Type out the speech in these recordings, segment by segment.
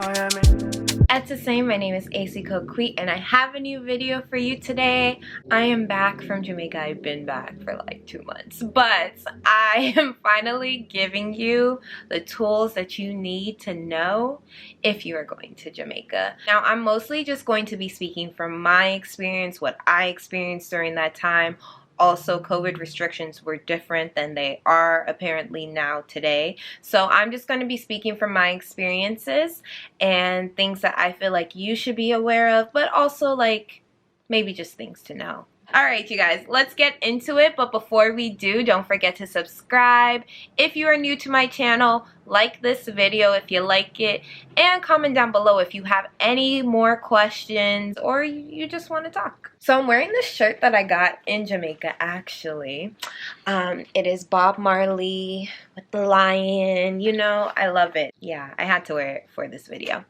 As the same, my name is ESIKOKUI and I have a new video for you today. I am back from Jamaica. I've been back for like 2 months, but I am finally giving you the tools that you need to know if you are going to Jamaica. Now, I'm mostly just going to be speaking from my experience, what I experienced during that time. Also, COVID restrictions were different than they are apparently now today. So I'm just going to be speaking from my experiences and things that I feel like you should be aware of, but also like maybe just things to know. Alright you guys, let's get into it, but before we do, don't forget to subscribe. If you are new to my channel, like this video if you like it, and comment down below if you have any more questions or you just want to talk. So I'm wearing this shirt that I got in Jamaica actually. It is Bob Marley with the lion, you know, I love it. Yeah, I had to wear it for this video.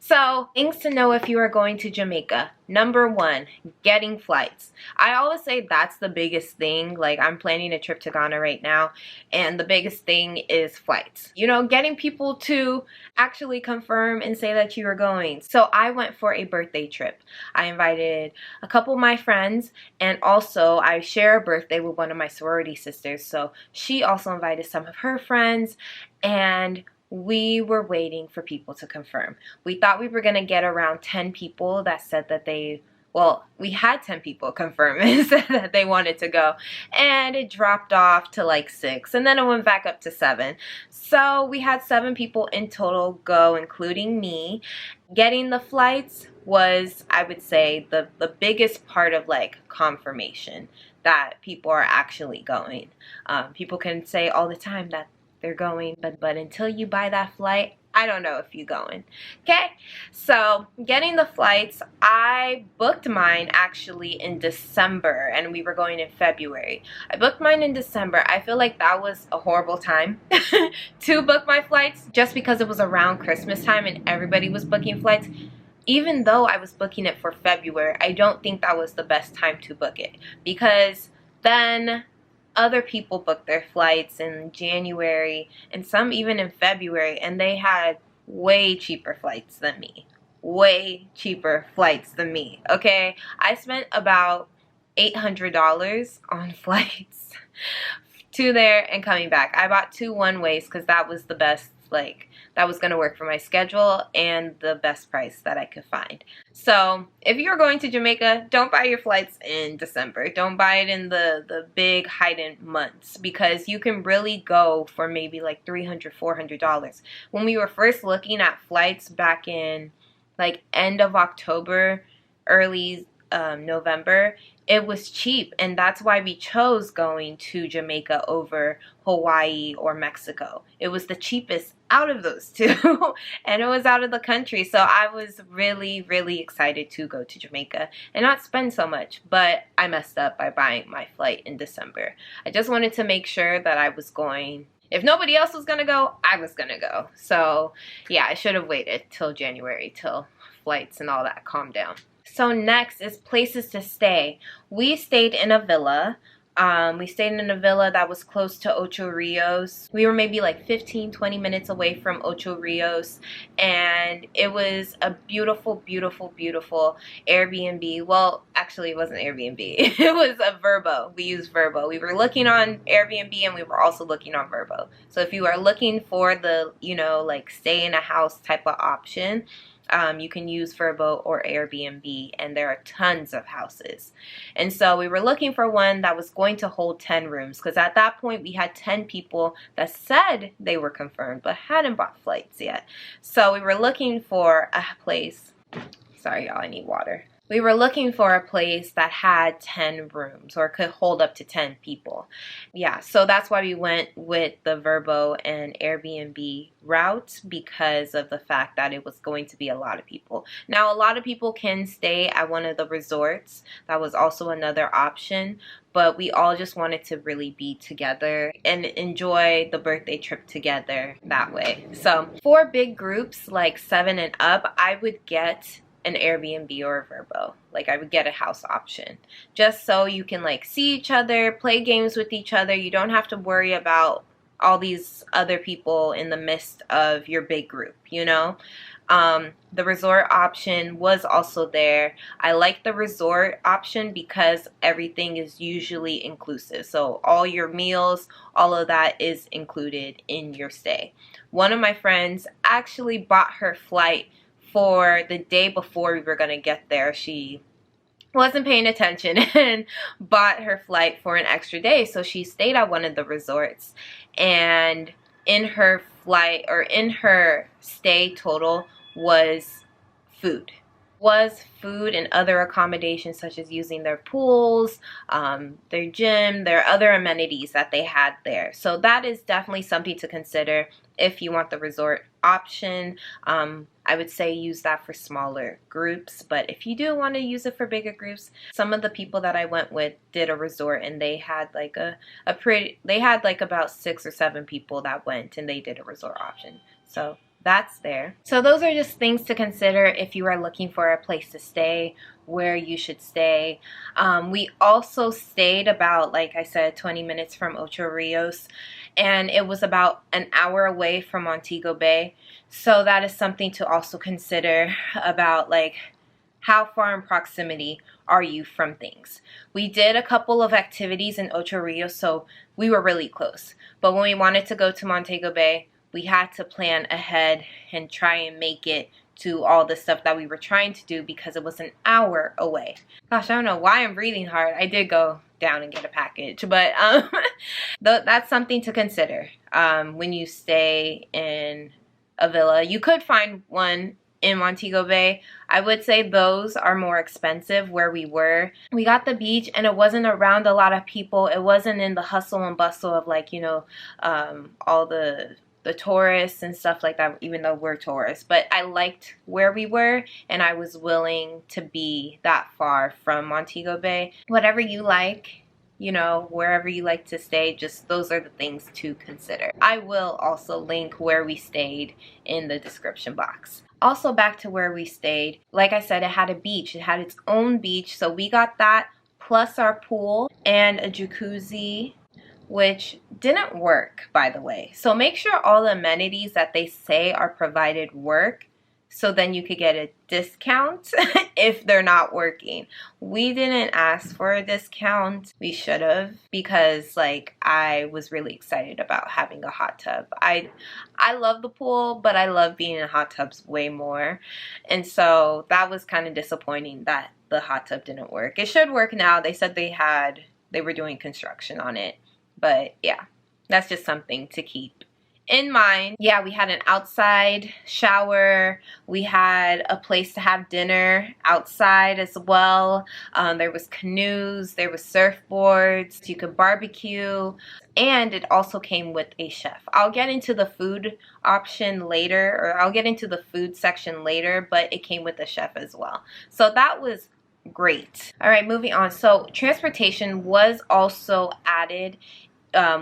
So, things to know if you are going to Jamaica. Number 1, getting flights. I always say that's the biggest thing. Like, I'm planning a trip to Ghana right now, and the biggest thing is flights. You know, getting people to actually confirm and say that you are going. So, I went for a birthday trip. I invited a couple of my friends, and also I share a birthday with one of my sorority sisters. So, she also invited some of her friends, and we were waiting for people to confirm. We thought we were going to get around 10 people that said that we had 10 people confirm and said that they wanted to go. And it dropped off to like 6. And then it went back up to 7. So we had 7 people in total go, including me. Getting the flights was, I would say, the biggest part of like confirmation that people are actually going. People can say all the time that they're going, but until you buy that flight, I don't know if you're going. Okay, so getting the flights, I booked mine actually in December and we were going in February. I booked mine in December. I feel like that was a horrible time to book my flights just because it was around Christmas time and everybody was booking flights. Even though I was booking it for February, I don't think that was the best time to book it because then other people booked their flights in January and some even in February, and they had way cheaper flights than me. Way cheaper flights than me, okay? I spent about $800 on flights to there and coming back. I bought 2 one-ways because that was the best, like, that was going to work for my schedule and the best price that I could find. So if you're going to Jamaica, don't buy your flights in December. Don't buy it in the big heightened months because you can really go for maybe like $300, $400. When we were first looking at flights back in like end of October, early November, it was cheap, and that's why we chose going to Jamaica over Hawaii or Mexico. It was the cheapest out of those two and it was out of the country, so I was really excited to go to Jamaica and not spend so much, but I messed up by buying my flight in December. I just wanted to make sure that I was going. If nobody else was gonna go, I was gonna go. So yeah, I should have waited till January till flights and all that calmed down. So next is places to stay. We stayed in a villa. We stayed in a villa that was close to Ocho Rios. We were maybe like 15-20 minutes away from Ocho Rios, and it was a beautiful Airbnb. Well, actually it wasn't Airbnb. It was a Verbo. We used Verbo. We were looking on Airbnb and we were also looking on Verbo. So if you are looking for the, you know, like stay in a house type of option, you can use Verbo or Airbnb, and there are tons of houses. And so we were looking for one that was going to hold 10 rooms because at that point we had 10 people that said they were confirmed but hadn't bought flights yet. So we were looking for a place. Sorry y'all, I need water. We were looking for a place that had 10 rooms or could hold up to 10 people. Yeah, so that's why we went with the Verbo and Airbnb route, because of the fact that it was going to be a lot of people. Now, a lot of people can stay at one of the resorts. That was also another option, but we all just wanted to really be together and enjoy the birthday trip together that way. So for big groups like 7 and up, I would get an Airbnb or a Verbo. Like, I would get a house option just so you can like see each other, play games with each other. You don't have to worry about all these other people in the midst of your big group, you know. The resort option was also there. I like the resort option because everything is usually inclusive. So all your meals, all of that is included in your stay. One of my friends actually bought her flight for the day before we were going to get there. She wasn't paying attention and bought her flight for an extra day. So she stayed at one of the resorts, and in her flight, or in her stay total, was food. And other accommodations, such as using their pools, their gym, their other amenities that they had there. So that is definitely something to consider if you want the resort option. I would say use that for smaller groups, but if you do want to use it for bigger groups, some of the people that I went with did a resort, and they had like they had like about 6 or 7 people that went, and they did a resort option. So that's there. So those are just things to consider if you are looking for a place to stay, where you should stay. We also stayed about, like I said, 20 minutes from Ocho Rios, and it was about an hour away from Montego Bay. So that is something to also consider about, like, how far in proximity are you from things. We did a couple of activities in Ocho Rios, so we were really close. But when we wanted to go to Montego Bay, we had to plan ahead and try and make it to all the stuff that we were trying to do, because it was an hour away. Gosh, I don't know why I'm breathing hard. I did go down and get a package, but that's something to consider when you stay in a villa. You could find one in Montego Bay. I would say those are more expensive. Where we were, we got the beach, and it wasn't around a lot of people. It wasn't in the hustle and bustle of, like, you know, all the tourists and stuff like that, even though we're tourists. But I liked where we were, and I was willing to be that far from Montego Bay. Whatever you like, you know, wherever you like to stay, just those are the things to consider. I will also link where we stayed in the description box. Also, back to where we stayed, like I said, it had a beach. It had its own beach, so we got that plus our pool and a jacuzzi, which didn't work, by the way. So make sure all the amenities that they say are provided work, so then you could get a discount if they're not working. We didn't ask for a discount. We should have, because, like, I was really excited about having a hot tub. I love the pool, but I love being in hot tubs way more. And so that was kind of disappointing that the hot tub didn't work. It should work now. They said they were doing construction on it. But yeah, that's just something to keep in mind. Yeah, we had an outside shower. We had a place to have dinner outside as well. There was canoes, there was surfboards, you could barbecue, and it also came with a chef. I'll get into the food option later, or I'll get into the food section later, but it came with a chef as well. So that was great. All right, moving on. So transportation was also added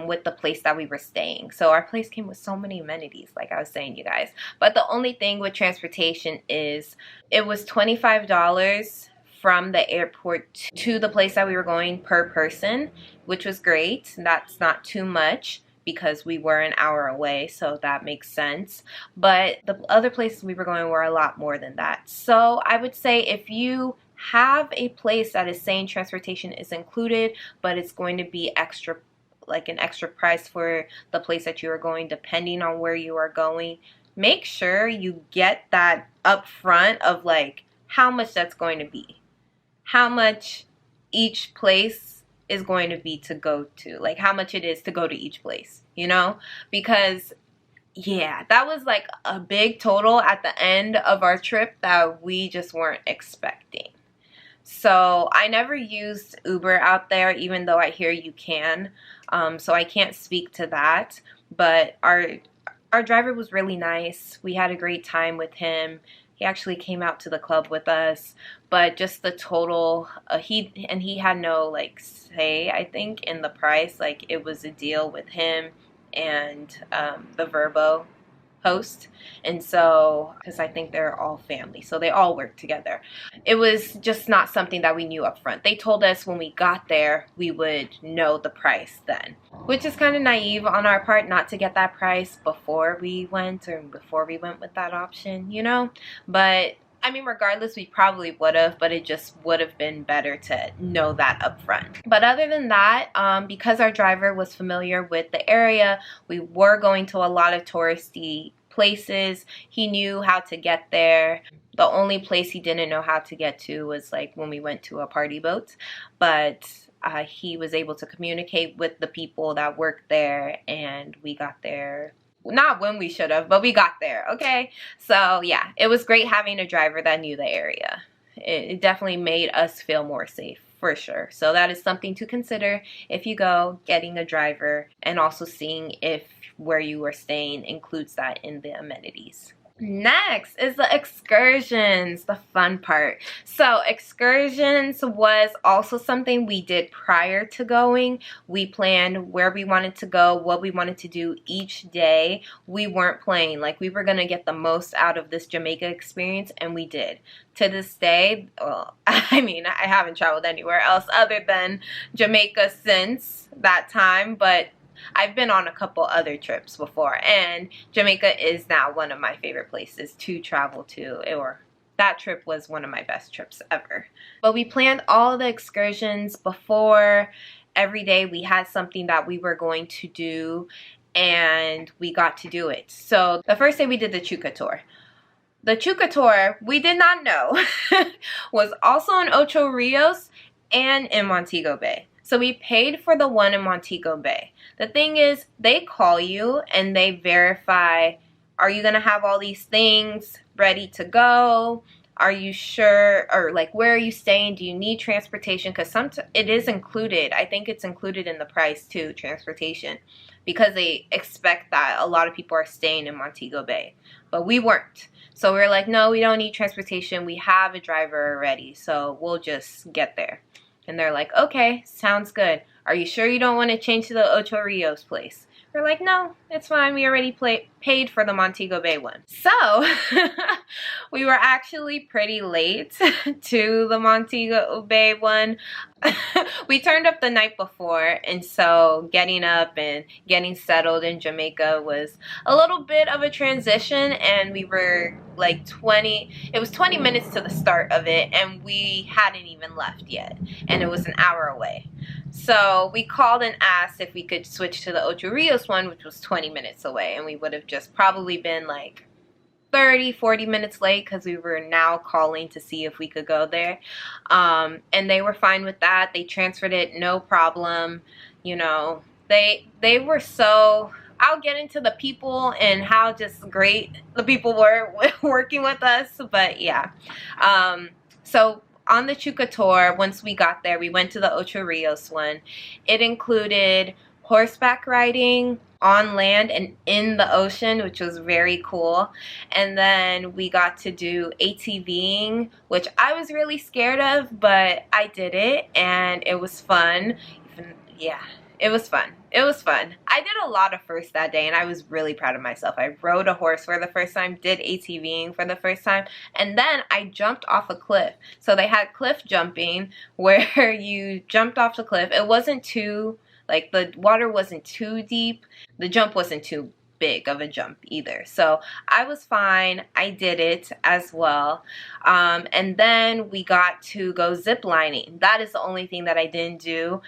with the place that we were staying. So our place came with so many amenities, like I was saying, you guys. But the only thing with transportation is it was $25 from the airport to the place that we were going per person, which was great. That's not too much, because we were an hour away, so that makes sense. But the other places we were going were a lot more than that. So I would say if you have a place that is saying transportation is included, but it's going to be extra, like an extra price for the place that you are going, depending on where you are going, make sure you get that up front of, like, how much that's going to be, how much each place is going to be to go to, like how much it is to go to each place, you know, because yeah, that was like a big total at the end of our trip that we just weren't expecting. So I never used Uber out there, even though I hear you can. So I can't speak to that. But our driver was really nice. We had a great time with him. He actually came out to the club with us. But just the total, he had no, like, say, I think, in the price. Like, it was a deal with him and the Verbo host. And so, because I think they're all family, so they all work together. it was just not something that we knew up front. They told us when we got there we would know the price then, which is kind of naive on our part not to get that price before we went, or before we went with that option, you know. But I mean, regardless, we probably would have, but it just would have been better to know that up front. But other than that, because our driver was familiar with the area, we were going to a lot of touristy places. He knew how to get there. The only place he didn't know how to get to was like when we went to a party boat, but he was able to communicate with the people that worked there, and we got there. Not when we should have, but we got there, okay? So yeah, it was great having a driver that knew the area. It definitely made us feel more safe, for sure. So that is something to consider if you go, getting a driver, and also seeing if where you are staying includes that in the amenities. Next is the excursions, the fun part. So excursions was also something we did prior to going. We planned where we wanted to go, what we wanted to do each day. We weren't playing, like we were gonna get the most out of this Jamaica experience, and we did. To this day, well, I mean, I haven't traveled anywhere else other than Jamaica since that time, but I've been on a couple other trips before, and Jamaica is now one of my favorite places to travel to, or that trip was one of my best trips ever. But we planned all the excursions before. Every day we had something that we were going to do, and we got to do it. So the first day we did the Chuka tour. The Chuka tour, we did not know, was also in Ocho Rios and in Montego Bay. So we paid for the one in Montego Bay. The thing is, they call you and they verify, are you gonna have all these things ready to go? Are you sure? Or like, where are you staying? Do you need transportation? Because it is included. I think it's included in the price too, transportation, because they expect that a lot of people are staying in Montego Bay. But we weren't. So we were like, no, we don't need transportation. We have a driver already, so we'll just get there. And they're like, okay, sounds good. Are you sure you don't want to change to the Ocho Rios place? We're like, no, it's fine. We already paid for the Montego Bay one. So we were actually pretty late to the Montego Bay one. We turned up the night before, and so getting up and getting settled in Jamaica was a little bit of a transition, and we were like 20 minutes to the start of it, and we hadn't even left yet, and it was an hour away. So we called and asked if we could switch to the Ocho Rios one, which was 20 minutes away, and we would have just probably been like 30-40 minutes late, because we were now calling to see if we could go there. And they were fine with that. They transferred it, no problem. You know, they were so... I'll get into the people and how just great the people were working with us, but yeah. So on the Chuka tour, once we got there, we went to the Ocho Rios one. It included horseback riding on land and in the ocean, which was very cool. And then we got to do ATVing, which I was really scared of, but I did it and it was fun. Yeah, it was fun. It was fun. I did a lot of firsts that day, and I was really proud of myself. I rode a horse for the first time, did ATVing for the first time, and then I jumped off a cliff. So they had cliff jumping where you jumped off the cliff. It wasn't too... like, the water wasn't too deep. The jump wasn't too big of a jump either. So I was fine. I did it as well. And then we got to go zip lining. That is the only thing that I didn't do.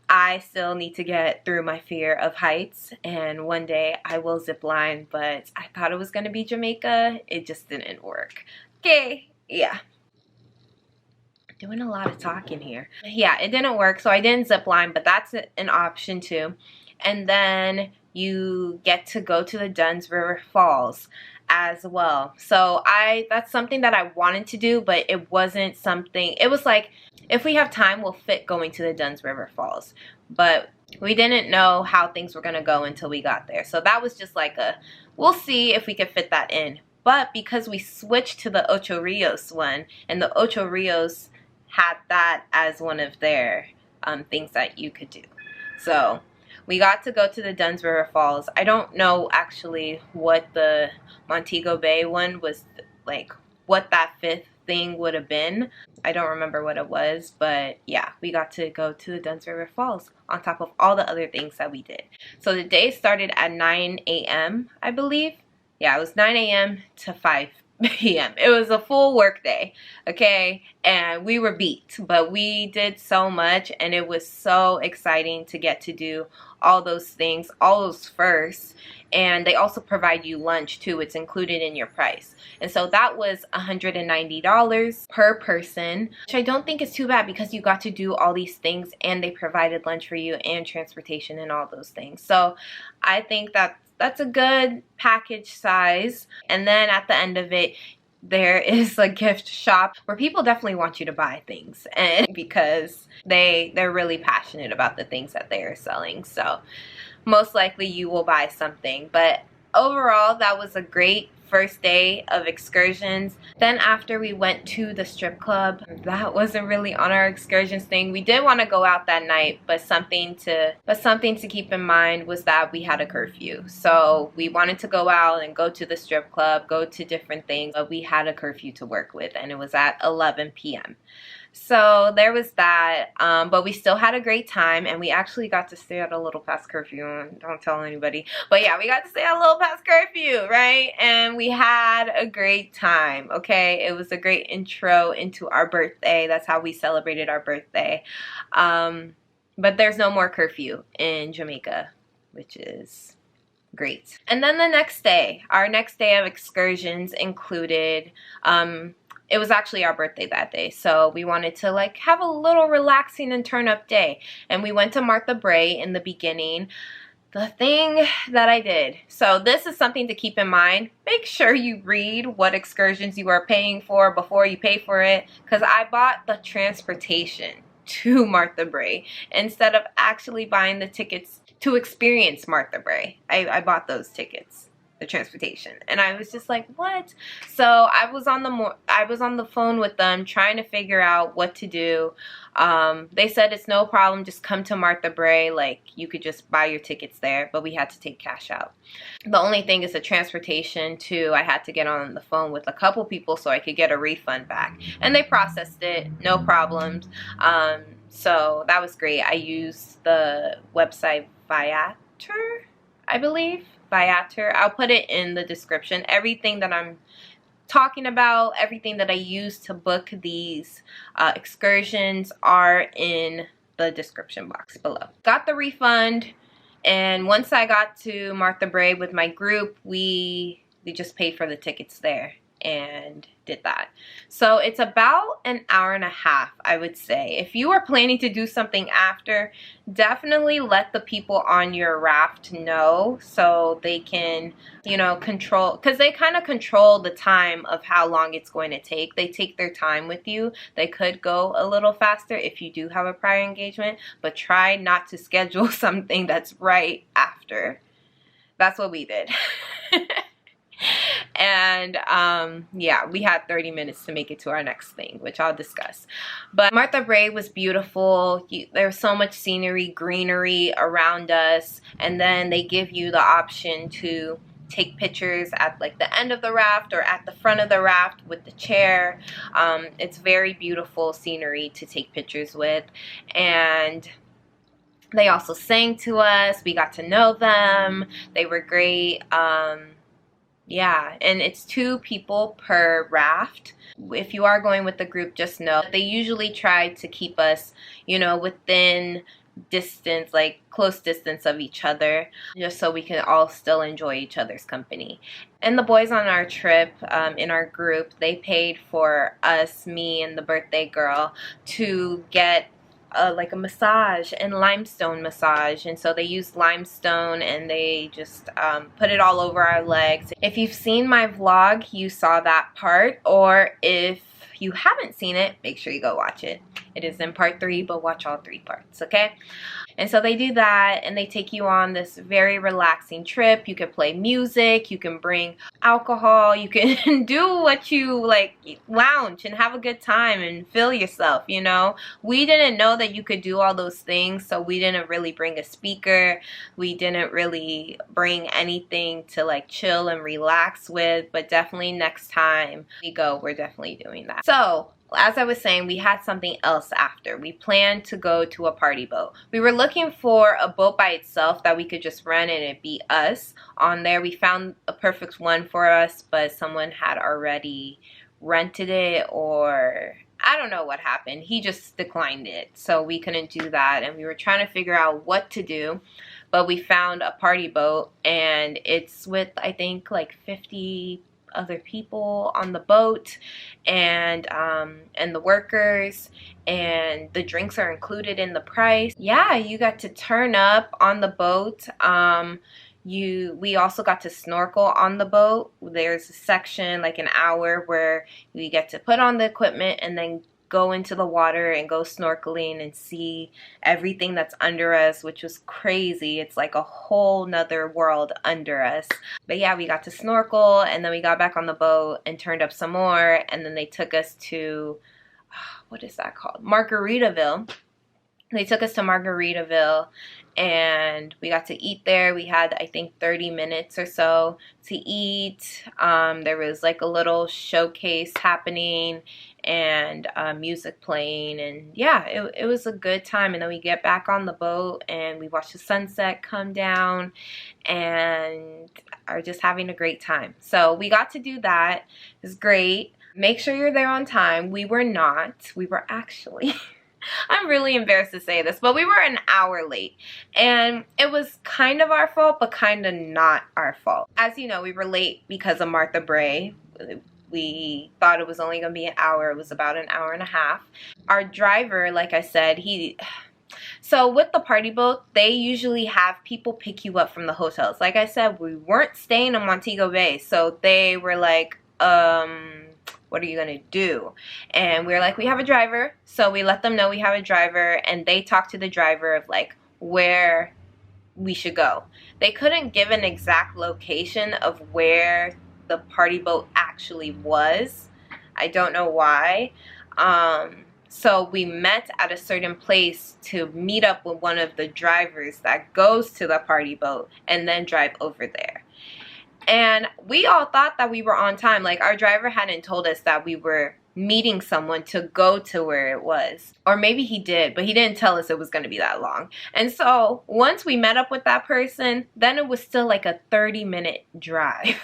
I still need to get through my fear of heights, and one day I will zip line, but I thought it was going to be Jamaica. It just didn't work. Okay, yeah. Doing a lot of talking here. Yeah, it didn't work, so I didn't zip line, but that's an option too. And then you get to go to the Dunn's River Falls as well. So that's something that I wanted to do, but it wasn't something... It was like, if we have time, we'll fit going to the Dunn's River Falls. But we didn't know how things were going to go until we got there. So that was just like we'll see if we could fit that in. But because we switched to the Ocho Rios one, and the Ocho Rios had that as one of their things that you could do. So we got to go to the Dunn's River Falls. I don't know actually what the Montego Bay one was like, what that fifth thing would have been. I don't remember what it was, but yeah, we got to go to the Dunn's River Falls on top of all the other things that we did. So the day started at 9 a.m. I believe. Yeah, it was 9 a.m. to 5 p.m. It was a full work day, okay? And we were beat, but we did so much, and it was so exciting to get to do all those things, all those firsts. And they also provide you lunch too. It's included in your price. And so that was $190 per person, which I don't think is too bad because you got to do all these things and they provided lunch for you and transportation and all those things. So I think that's a good package size. And then at the end of it, there is a gift shop where people definitely want you to buy things, and because they're really passionate about the things that they are selling. So most likely you will buy something. But overall, that was a great first day of excursions. Then after, we went to the strip club. That wasn't really on our excursions thing. We did want to go out that night, but something to keep in mind was that we had a curfew. So we wanted to go out and go to the strip club, go to different things, but we had a curfew to work with, and it was at 11 p.m. So there was that, but we still had a great time, and we actually got to stay at a little past curfew. Don't tell anybody, but yeah, we got to stay at a little past curfew, right? And we had a great time, okay? It was a great intro into our birthday. That's how we celebrated our birthday. But there's no more curfew in Jamaica, which is great. And then the next day, our next day of excursions included, it was actually our birthday that day, so we wanted to like have a little relaxing and turn up day. And we went to Martha Brae in the beginning. The thing that I did, so this is something to keep in mind. Make sure you read what excursions you are paying for before you pay for it, because I bought the transportation to Martha Brae instead of actually buying the tickets to experience Martha Brae. I bought those tickets, the transportation, and I was just like, what? So I was on the phone with them trying to figure out what to do. They said it's no problem, just come to Martha Brae, like you could just buy your tickets there, but we had to take cash out. The only thing is the transportation too. I had to get on the phone with a couple people so I could get a refund back, and they processed it, no problems. So that was great. I used the website Viator, I believe. Viator. I'll put it in the description. Everything that I'm talking about, everything that I use to book these excursions are in the description box below. Got the refund, and once I got to Martha Brae with my group, we just paid for the tickets there and did that. So it's about an hour and a half, I would say. If you are planning to do something after, definitely let the people on your raft know so they can, you know, control, because they kind of control the time of how long it's going to take. They take their time with you. They could go a little faster if you do have a prior engagement, but try not to schedule something that's right after. That's what we did. And yeah, we had 30 minutes to make it to our next thing, which I'll discuss. But Martha Brae was beautiful. There was so much scenery, greenery around us, and then they give you the option to take pictures at like the end of the raft or at the front of the raft with the chair. It's very beautiful scenery to take pictures with, and they also sang to us. We got to know them. They were great. Yeah, and it's 2 people per raft. If you are going with the group, just know they usually try to keep us, you know, within distance, like close distance of each other, just so we can all still enjoy each other's company. And the boys on our trip, in our group, they paid for us, me and the birthday girl, to get like a massage and limestone massage. And so they used limestone and they just put it all over our legs. If you've seen my vlog, you saw that part, or if you haven't seen it, make sure you go watch it. It is in part 3, but watch all 3 parts, okay? And so they do that, and they take you on this very relaxing trip. You can play music, you can bring alcohol, you can do what you like, lounge and have a good time and feel yourself, you know. We didn't know that you could do all those things, so we didn't really bring a speaker. We didn't really bring anything to like chill and relax with, but definitely next time we go, we're definitely doing that. So as I was saying, we had something else after. We planned to go to a party boat. We were looking for a boat by itself that we could just rent and it'd be us on there. We found a perfect one for us, but someone had already rented it, or I don't know what happened. He just declined it, so we couldn't do that, and we were trying to figure out what to do. But we found a party boat, and it's with, I think, like 50 other people on the boat, and the workers, and the drinks are included in the price. Yeah, you got to turn up on the boat. We also got to snorkel on the boat. There's a section, like an hour, where we get to put on the equipment and then go into the water and go snorkeling and see everything that's under us, which was crazy. It's like a whole nother world under us. But yeah, we got to snorkel, and then we got back on the boat and turned up some more, and then they took us to, what is that called? Margaritaville. They took us to Margaritaville, and we got to eat there. We had, I think, 30 minutes or so to eat. There was like a little showcase happening, and music playing, and yeah, it was a good time. And then we get back on the boat and we watch the sunset come down and are just having a great time. So we got to do that. It was great. Make sure you're there on time. We were not. We were actually I'm really embarrassed to say this, but we were an hour late, and it was kind of our fault, but kind of not our fault. As you know, we were late because of Martha Bray. We thought it was only going to be an hour. It was about an hour and a half. Our driver, like I said, so with the party boat, they usually have people pick you up from the hotels. Like I said, we weren't staying in Montego Bay, so they were like, what are you going to do? And we were like, we have a driver. So we let them know we have a driver, and they talked to the driver of like where we should go. They couldn't give an exact location of where the party boat actually was. I don't know why. So we met at a certain place to meet up with one of the drivers that goes to the party boat and then drive over there. And we all thought that we were on time. Like, our driver hadn't told us that we were meeting someone to go to where it was. Or maybe he did, but he didn't tell us it was going to be that long. And so once we met up with that person, then it was still like a 30-minute drive.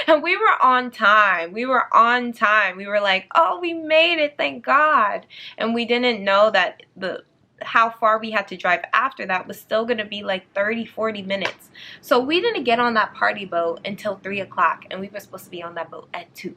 And we were on time. We were on time. We were like, oh, we made it, thank God. And we didn't know that how far we had to drive after that was still going to be like 30-40 minutes. So we didn't get on that party boat until 3 o'clock, and we were supposed to be on that boat at 2.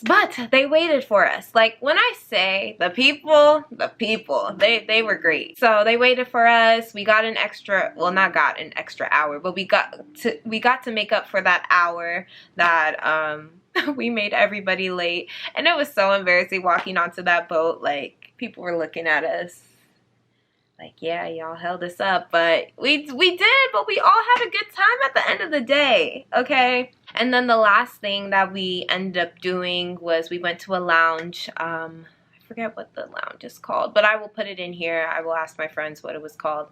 But they waited for us. Like, when I say the people, they were great. So they waited for us. We got an extra, well, not got an extra hour, but we got to make up for that hour that we made everybody late. And it was so embarrassing walking onto that boat. Like, people were looking at us like, yeah, y'all held us up, but we did, but we all had a good time at the end of the day, okay? And then the last thing that we ended up doing was we went to a lounge. I forget what the lounge is called, but I will put it in here. I will ask my friends what it was called.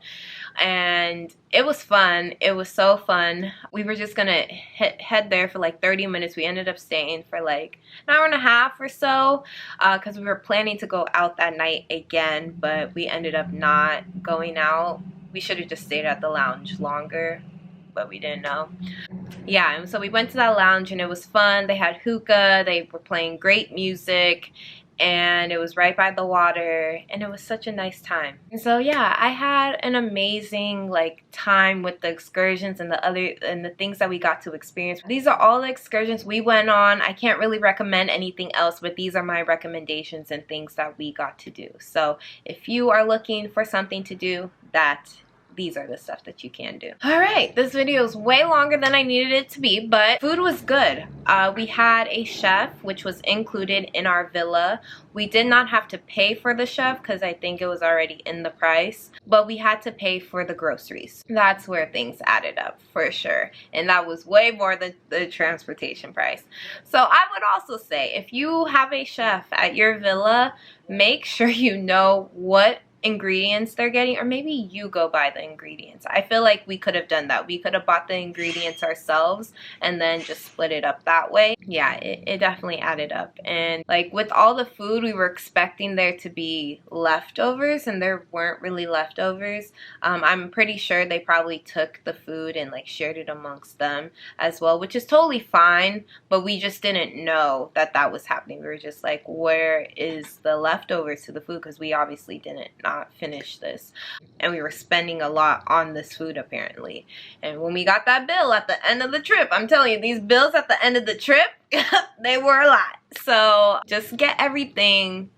And it was fun. It was so fun. We were just gonna head there for like 30 minutes. We ended up staying for like an hour and a half or so, because we were planning to go out that night again, but we ended up not going out. We should have just stayed at the lounge longer, but we didn't know. Yeah, and so we went to that lounge, and it was fun. They had hookah. They were playing great music, and it was right by the water, and it was such a nice time. And so yeah, I had an amazing like time with the excursions and the things that we got to experience. These are all the excursions we went on. I can't really recommend anything else, but these are my recommendations and things that we got to do. So if you are looking for something to do, these are the stuff that you can do. All right, this video is way longer than I needed it to be, but food was good. We had a chef, which was included in our villa. We did not have to pay for the chef because I think it was already in the price, but we had to pay for the groceries. That's where things added up for sure, and that was way more than the transportation price. So I would also say, if you have a chef at your villa, make sure you know what ingredients they're getting, or maybe you go buy the ingredients. I feel like we could have done that. We could have bought the ingredients ourselves and then just split it up that way. Yeah, it definitely added up. And like with all the food, we were expecting there to be leftovers, and there weren't really leftovers. I'm pretty sure they probably took the food and like shared it amongst them as well, which is totally fine, but we just didn't know that that was happening. We were just like, where is the leftovers to the food? Because we obviously didn't not finish this, and we were spending a lot on this food apparently. And when we got that bill at the end of the trip, I'm telling you, these bills at the end of the trip, they were a lot. So just get everything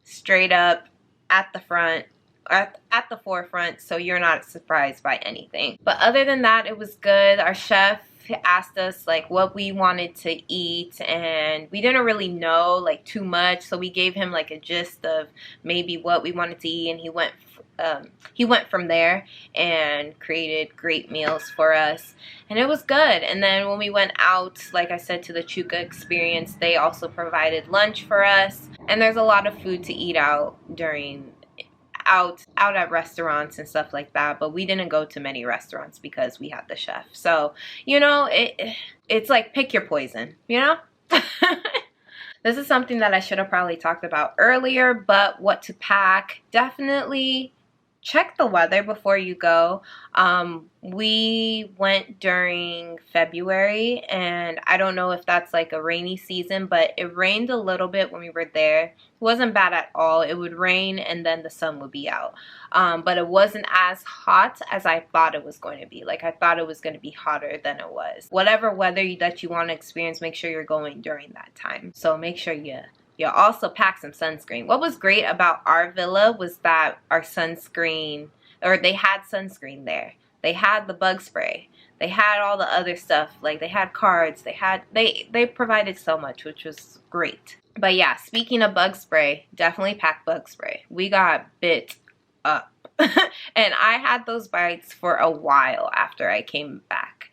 straight up at the front, or at the forefront, so you're not surprised by anything. But other than that, it was good. Our chef asked us like what we wanted to eat, and we didn't really know like too much, so we gave him like a gist of maybe what we wanted to eat, and he went from there and created great meals for us, and it was good. And then when we went out, like I said, to the Chuka experience, they also provided lunch for us, and there's a lot of food to eat out at restaurants and stuff like that, but we didn't go to many restaurants because we had the chef. So, you know, it's like pick your poison, you know? This is something that I should have probably talked about earlier, but what to pack. Definitely check the weather before you go. We went during February, and I don't know if that's like a rainy season, but it rained a little bit when we were there. It wasn't bad at all. It would rain and then the sun would be out. But it wasn't as hot as I thought it was going to be. Like I thought it was going to be hotter than it was. Whatever weather that you want to experience, make sure you're going during that time. So make sure you also pack some sunscreen. What was great about our villa was that our sunscreen, or they had sunscreen there. They had the bug spray. They had all the other stuff. Like they had cards. They provided so much, which was great. But yeah, speaking of bug spray, definitely pack bug spray. We got bit up. And I had those bites for a while after I came back.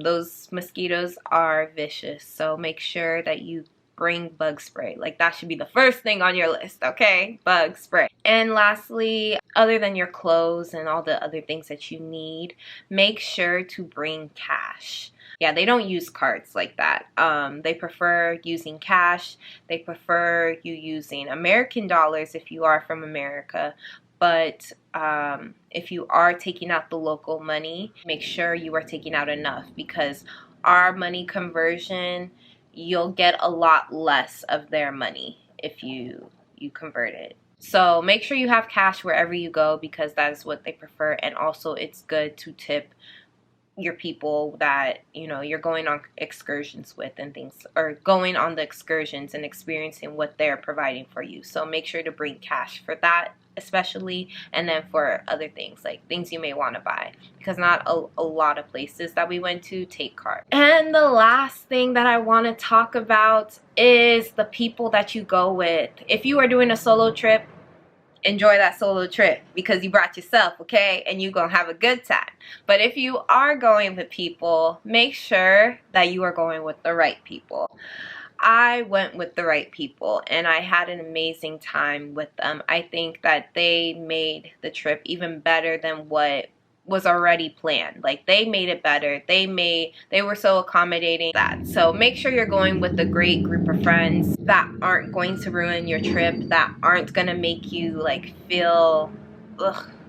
Those mosquitoes are vicious. So make sure that you bring bug spray. Like that should be the first thing on your list, okay? Bug spray. And lastly, other than your clothes and all the other things that you need, make sure to bring cash. Yeah, they don't use cards like that. They prefer using cash. They prefer you using American dollars if you are from America. But if you are taking out the local money, make sure you are taking out enough, because our money conversion, you'll get a lot less of their money if you convert it. So make sure you have cash wherever you go, because that is what they prefer. And also it's good to tip your people that, you know, you're going on excursions with and things, or going on the excursions and experiencing what they're providing for you. So make sure to bring cash for that especially, and then for other things, like things you may want to buy, because not a lot of places that we went to take cards. And the last thing that I want to talk about is the people that you go with. If you are doing a solo trip, enjoy that solo trip because you brought yourself, okay? And you're gonna have a good time. But if you are going with people, make sure that you are going with the right people. I went with the right people and I had an amazing time with them. I think that they made the trip even better than what was already planned. Like they made it better. They were so accommodating that. So make sure you're going with a great group of friends that aren't going to ruin your trip, that aren't gonna make you like feel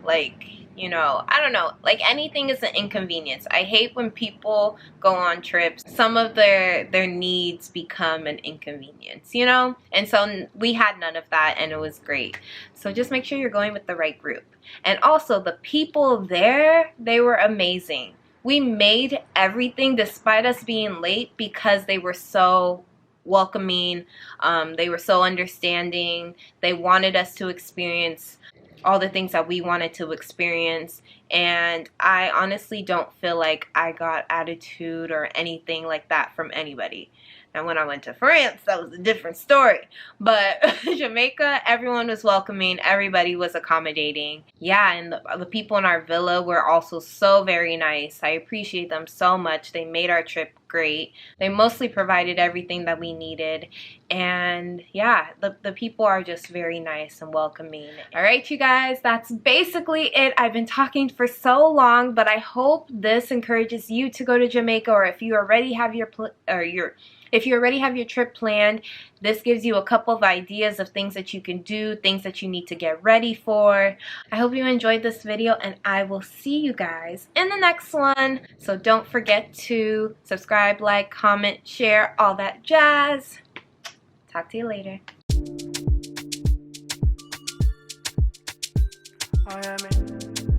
like, you know, I don't know, like anything is an inconvenience. I hate when people go on trips, some of their needs become an inconvenience, you know? And so we had none of that, and it was great. So just make sure you're going with the right group. And also the people there, they were amazing. We made everything despite us being late because they were so welcoming. They were so understanding. They wanted us to experience all the things that we wanted to experience, and I honestly don't feel like I got attitude or anything like that from anybody. And when I went to France, that was a different story. But Jamaica, everyone was welcoming. Everybody was accommodating. Yeah, and the people in our villa were also so very nice. I appreciate them so much. They made our trip great. They mostly provided everything that we needed. And yeah, the people are just very nice and welcoming. All right, you guys, that's basically it. I've been talking for so long, but I hope this encourages you to go to Jamaica, or if you already have if you already have your trip planned, this gives you a couple of ideas of things that you can do, things that you need to get ready for. I hope you enjoyed this video, and I will see you guys in the next one. So don't forget to subscribe, like, comment, share, all that jazz. Talk to you later. I am in